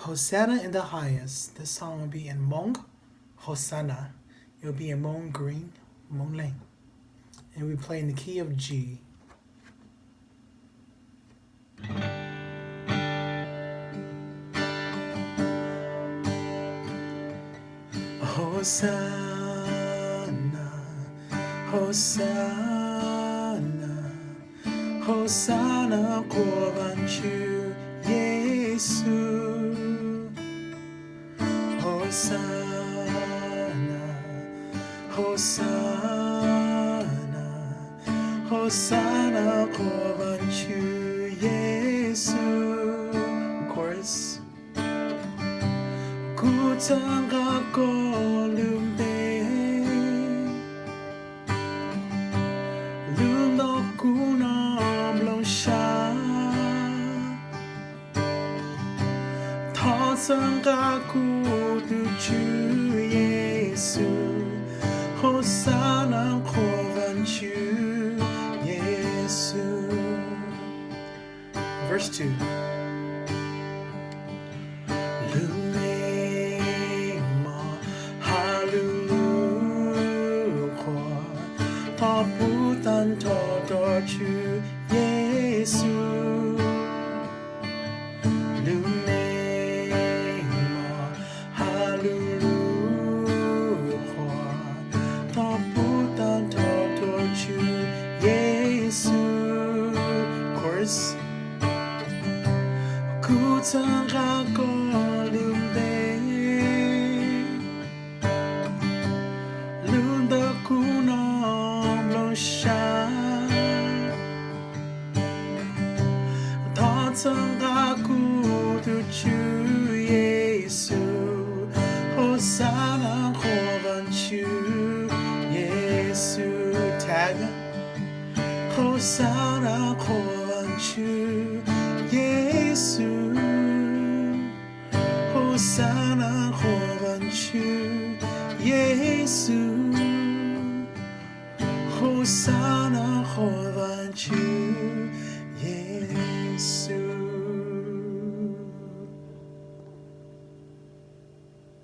Hosanna in the highest. This song will be in Hmong, Hosanna. It will be in Hmong green, Hmong lane. And we play in the key of G. Hosanna, Hosanna, Hosanna 고반주 예수. Hosanna, Hosanna, Hosanna 고반주 예수. Chorus. 구장과 골룸베 룸덕구나 블롱샤 터성과 구두주 예수 호사나 고반주 예수. Verse 2. 부단 더더주 예수 루메마 할렐루야 더 부단 더더주 예수. Chorus. 구장가 걸림데 룬더구나 더성가 구두주 예수 호사나 고반주 예수. Tag. 호사나 고반주 예수 호사나 고반주 예수 호사나 고반주